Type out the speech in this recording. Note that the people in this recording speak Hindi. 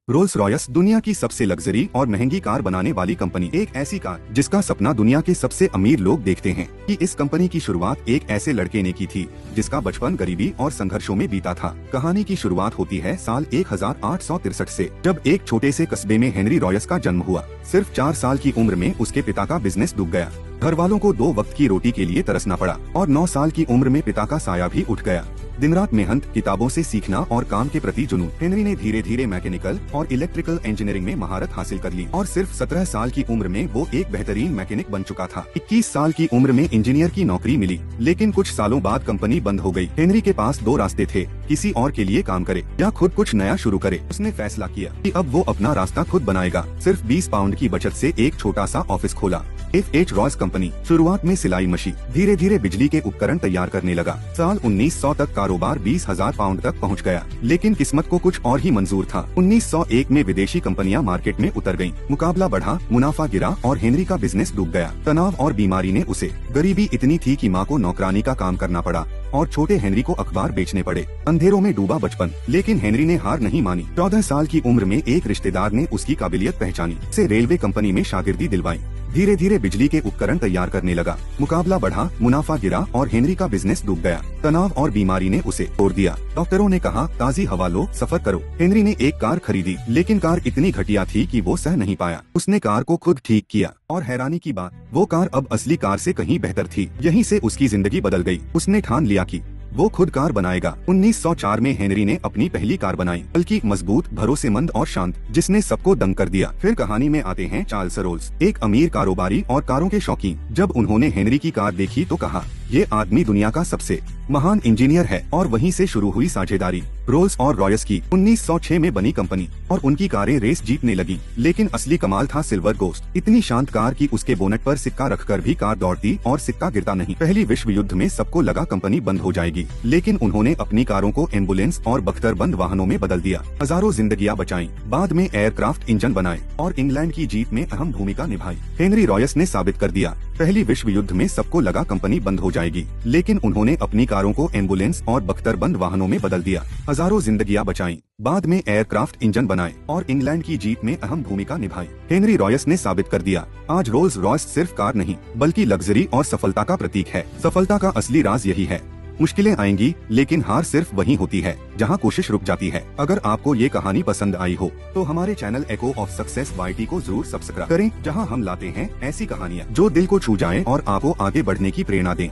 रोल्स रॉयस दुनिया की सबसे लग्जरी और महंगी कार बनाने वाली कंपनी। एक ऐसी कार जिसका सपना दुनिया के सबसे अमीर लोग देखते हैं कि इस कंपनी की शुरुआत एक ऐसे लड़के ने की थी जिसका बचपन गरीबी और संघर्षों में बीता था। कहानी की शुरुआत होती है साल 1863 से, जब एक छोटे से कस्बे में हेनरी रॉयस का जन्म हुआ। सिर्फ 4 साल की उम्र में उसके पिता का बिजनेस डूब गया। घर वालों को 2 वक्त की रोटी के लिए तरसना पड़ा और 9 साल की उम्र में पिता का साया भी उठ गया। दिन रात मेहनत, किताबों से सीखना और काम के प्रति जुनून। हेनरी ने धीरे धीरे मैकेनिकल और इलेक्ट्रिकल इंजीनियरिंग में महारत हासिल कर ली और सिर्फ 17 साल की उम्र में वो एक बेहतरीन मैकेनिक बन चुका था। 21 साल की उम्र में इंजीनियर की नौकरी मिली, लेकिन कुछ सालों बाद कंपनी बंद हो गई। हेनरी के पास 2 रास्ते थे, किसी और के लिए काम करे या खुद कुछ नया शुरू करे। उसने फैसला किया कि अब वो अपना रास्ता खुद बनाएगा। सिर्फ 20 पाउंड की बचत से एक छोटा सा ऑफिस खोला। F.H. रॉयस कंपनी शुरुआत में सिलाई मशीन, धीरे धीरे बिजली के उपकरण तैयार करने लगा। साल 1900 तक कारोबार 20,000 पाउंड तक पहुंच गया, लेकिन किस्मत को कुछ और ही मंजूर था। 1901 में विदेशी कंपनियां मार्केट में उतर गईं। मुकाबला बढ़ा, मुनाफा गिरा और हेनरी का बिजनेस डूब गया। तनाव और बीमारी ने उसे, गरीबी इतनी थी कि माँ को नौकरानी का काम करना पड़ा और छोटे हेनरी को अखबार बेचने पड़े। अंधेरों में डूबा बचपन, लेकिन हेनरी ने हार नहीं मानी। 14 साल की उम्र में एक रिश्तेदार ने उसकी काबिलियत पहचानी, से रेलवे कंपनी में शागिर्दी दिलवाई। धीरे धीरे बिजली के उपकरण तैयार करने लगा। मुकाबला बढ़ा, मुनाफा गिरा और हेनरी का बिजनेस डूब गया। तनाव और बीमारी ने उसे तोड़ दिया। डॉक्टरों ने कहा, ताजी हवा लो, सफर करो। हेनरी ने एक कार खरीदी, लेकिन कार इतनी घटिया थी कि वो सह नहीं पाया। उसने कार को खुद ठीक किया और हैरानी की बात, वो कार अब असली कार से कहीं बेहतर थी। यहीं से उसकी जिंदगी बदल गई। उसने ठान लिया कि वो खुद कार बनाएगा। 1904 में हेनरी ने अपनी पहली कार बनाई, बल्कि मजबूत, भरोसेमंद और शांत, जिसने सबको दंग कर दिया। फिर कहानी में आते हैं चार्ल्स रोल्स, एक अमीर कारोबारी और कारों के शौकीन। जब उन्होंने हेनरी की कार देखी तो कहा, ये आदमी दुनिया का सबसे महान इंजीनियर है। और वहीं से शुरू हुई साझेदारी रोल्स और रॉयस की। 1906 में बनी कंपनी और उनकी कारें रेस जीतने लगी। लेकिन असली कमाल था सिल्वर गोस्ट। इतनी शांत कार कि उसके बोनट पर सिक्का रखकर भी कार दौड़ती और सिक्का गिरता नहीं। पहली विश्व युद्ध में सबको लगा कंपनी बंद हो जाएगी, लेकिन उन्होंने अपनी कारों को एम्बुलेंस और बख्तरबंद वाहनों में बदल दिया। हजारों जिंदगियां बचाई। बाद में एयरक्राफ्ट इंजन बनाए और इंग्लैंड की जीत में अहम भूमिका निभाई। हेनरी रॉयस ने साबित कर दिया, पहली विश्व युद्ध में सबको लगा कंपनी बंद हो जाएगी, लेकिन उन्होंने अपनी कारों को एम्बुलेंस और बख्तरबंद वाहनों में बदल दिया। हजारों जिंदगियां बचाई। बाद में एयरक्राफ्ट इंजन बनाए और इंग्लैंड की जीत में अहम भूमिका निभाई। हेनरी रॉयस ने साबित कर दिया, आज रोल्स रॉयस सिर्फ कार नहीं, बल्कि लग्जरी और सफलता का प्रतीक है। सफलता का असली राज यही है, मुश्किलें आएंगी, लेकिन हार सिर्फ वहीं होती है जहां कोशिश रुक जाती है। अगर आपको ये कहानी पसंद आई हो तो हमारे channel echo of success YT को जरूर सब्सक्राइब करें, जहां हम लाते हैं ऐसी कहानियां जो दिल को छू जाएं और आपको आगे बढ़ने की प्रेरणा दें।